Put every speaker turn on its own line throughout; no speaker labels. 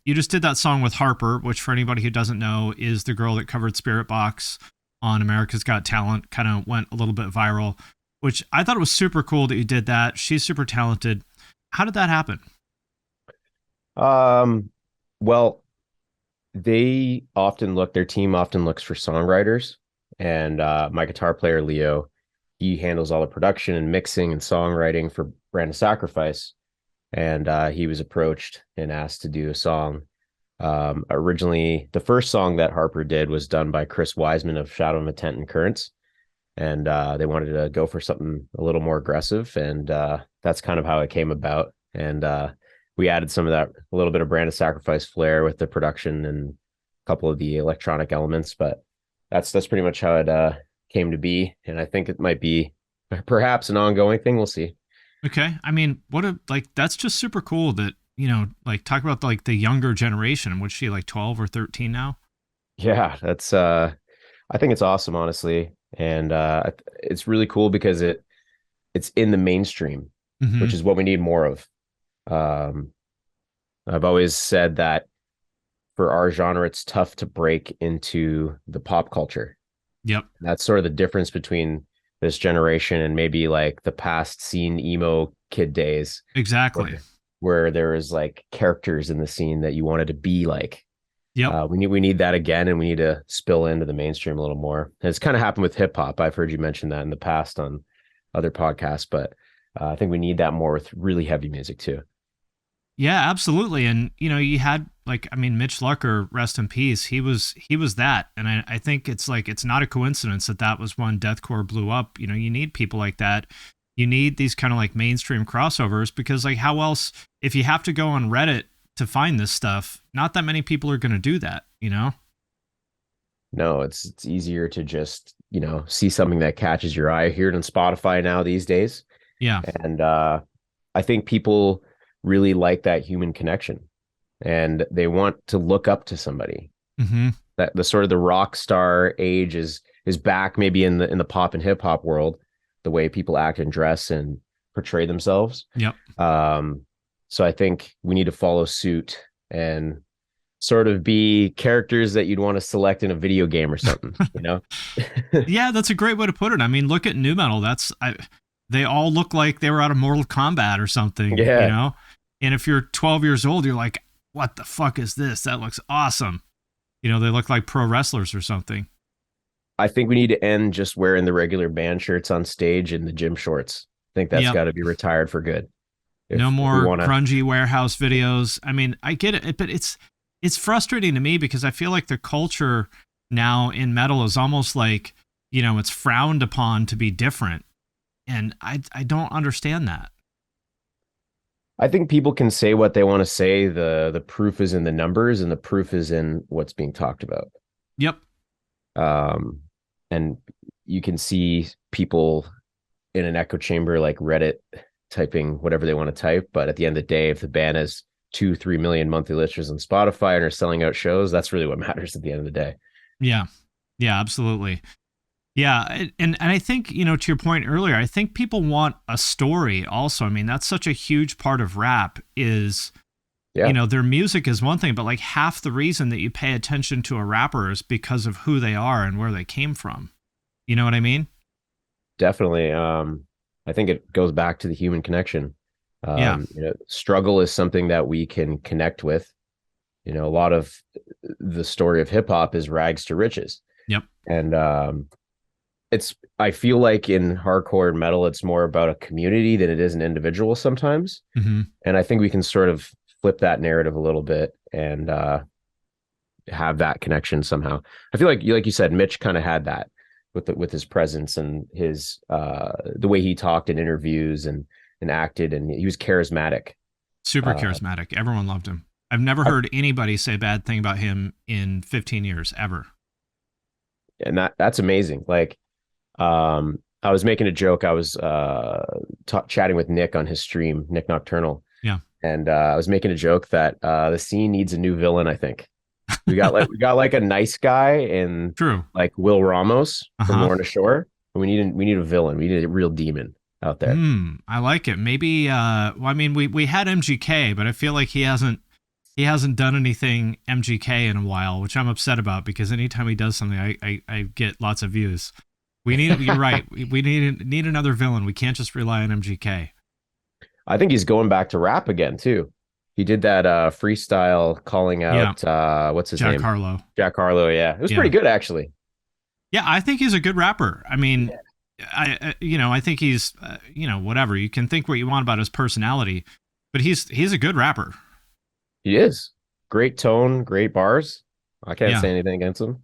you just did that song with Harper, which for anybody who doesn't know is the girl that covered Spirit Box on America's Got Talent, kind of went a little bit viral, which I thought it was super cool that you did that. She's super talented. How did that happen?
Um, well, their team often looks for songwriters, and my guitar player Leo, he handles all the production and mixing and songwriting for Brand of Sacrifice, and he was approached and asked to do a song. Originally, the first song that Harper did was done by Chris Wiseman of Shadow of Intent and Currents, and they wanted to go for something a little more aggressive, and that's kind of how it came about. And we added some of that, a little bit of Brand of Sacrifice flair with the production and a couple of the electronic elements, but that's pretty much how it came to be. And I think it might be perhaps an ongoing thing. We'll see.
Okay. I mean, that's just super cool that, like talk about like the younger generation. What's she, like 12 or 13 now?
Yeah, that's I think it's awesome, honestly. And it's really cool because it's in the mainstream, which
Mm-hmm.
is what we need more of. Um, I've always said that for our genre, it's tough to break into the pop culture.
Yep.
That's sort of the difference between this generation and maybe like the past scene emo kid days
Exactly.
where, where there was like characters in the scene that you wanted to be like.
Yep.
We need that again, and we need to spill into the mainstream a little more. And it's kind of happened with hip hop. I've heard you mention that in the past on other podcasts, but I think we need that more with really heavy music too.
Yeah, absolutely. And you had like, I mean, Mitch Lucker, rest in peace. He was that, and I think it's like it's not a coincidence that that was when deathcore blew up. You need people like that. You need these kind of like mainstream crossovers because like how else if you have to go on Reddit to find this stuff, not that many people are going to do that.
No, it's easier to just see something that catches your eye. Hear it on Spotify now these days,
Yeah.
and I think people really like that human connection, and they want to look up to somebody.
Mm-hmm.
That the sort of the rock star age is back, maybe in the pop and hip hop world, the way people act and dress and portray themselves.
Yep.
Um, so I think we need to follow suit and sort of be characters that you'd want to select in a video game or something.
Yeah, that's a great way to put it. I mean, look at new metal. They all look like they were out of Mortal Kombat or something, you
Yeah.
know? And if you're 12 years old, you're like, what the fuck is this? That looks awesome. They look like pro wrestlers or something.
I think we need to end just wearing the regular band shirts on stage and the gym shorts. I think that's
Yep.
got to be retired for good.
No
If we
more
want to.
grungy warehouse videos. I mean, I get it, but it's frustrating to me because I feel like the culture now in metal is almost like, it's frowned upon to be different. And I don't understand that.
I think people can say what they want to say. The proof is in the numbers, and the proof is in what's being talked about.
Yep.
Um, and you can see people in an echo chamber like Reddit typing whatever they want to type. But at the end of the day, if the band has 2-3 million monthly listeners on Spotify and are selling out shows, that's really what matters at the end of the day.
Yeah. Yeah, absolutely. Yeah, and I think, to your point earlier, I think people want a story also. I mean, that's such a huge part of rap is,
Yeah,
their music is one thing, but like half the reason that you pay attention to a rapper is because of who they are and where they came from. You know what I mean?
definitely. I think it goes back to the human connection.
Yeah.
Struggle is something that we can connect with. A lot of the story of hip hop is rags to riches.
Yep.
And I feel like in hardcore and metal, it's more about a community than it is an individual sometimes.
Hmm.
And I think we can sort of flip that narrative a little bit and have that connection somehow. I feel like you said, Mitch kind of had that with his presence and his the way he talked in interviews and acted, and he was charismatic.
Super
Uh,
charismatic. Everyone loved him. I've never
I,
heard anybody say a bad thing about him in 15 years ever.
and that's amazing. Like, I was making a joke. I was chatting with Nick on his stream, Nick Nocturnal,
Yeah.
and I was making a joke that the scene needs a new villain. I think we got like a nice guy in
True.
like Will Ramos from
Uh-huh.
Lorna Shore. We need a villain. We need a real demon out there.
I like it. Maybe well, I mean we had MGK, but I feel like he hasn't done anything MGK in a while, which I'm upset about because anytime he does something, I get lots of views. We need, you're right. We need another villain. We can't just rely on MGK.
I think he's going back to rap again too. He did that freestyle calling
Yeah,
out what's his
Jack
name?
Harlow.
Jack Harlow. Yeah, it was
Yeah,
pretty good actually.
yeah. I think he's a good rapper. I mean, I think he's, whatever. You can think what you want about his personality, but he's a good rapper.
He is great tone, great bars. I can't
Yeah,
say anything against him.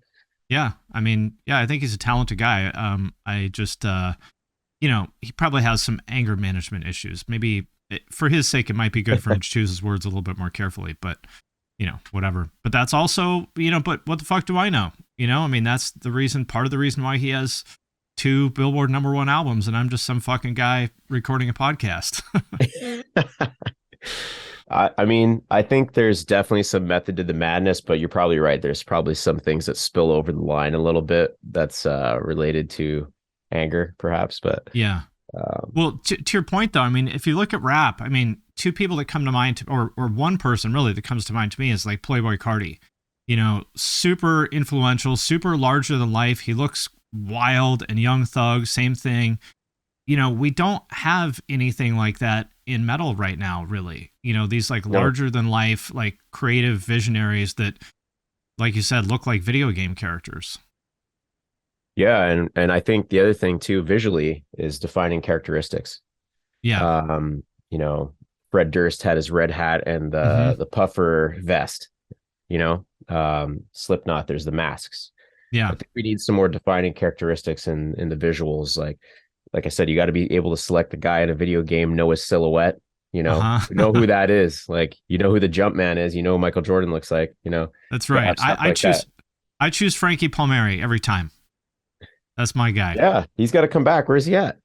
yeah. I mean, yeah. I think he's a talented guy. I just, he probably has some anger management issues. Maybe for his sake, it might be good for him to choose his words a little bit more carefully. But whatever. But that's also, but what the fuck do I know? I mean, that's the reason, part of the reason why he has 2 Billboard #1 albums, and I'm just some fucking guy recording a podcast.
I mean, I think there's definitely some method to the madness, but you're probably right. There's probably some things that spill over the line a little bit that's related to anger, perhaps. But
Yeah. Well, to your point though, I mean, if you look at rap, I mean, 2 people that come to mind, or one person really that comes to mind to me is like Playboy Cardi. Super influential, super larger than life. He looks wild, and Young Thug, same thing. We don't have anything like that in metal right now, really. These like
no.
larger than life, like creative visionaries that, like you said, look like video game characters.
Yeah, and I think the other thing too, visually, is defining characteristics.
Yeah.
You know, Fred Durst had his red hat and
Mm-hmm.
the puffer vest. Slipknot, there's the masks. I
Yeah.
think we need some more defining characteristics in the visuals. Like I said, you got to be able to select the guy in a video game, know his silhouette,
Uh
know
huh.
who that is. Like, who the jump man is, who Michael Jordan looks like,
That's
to
right.
have stuff
I
like that.
choose I choose Frankie Palmieri every time. That's my guy.
Yeah, he's got to come back. Where's he at?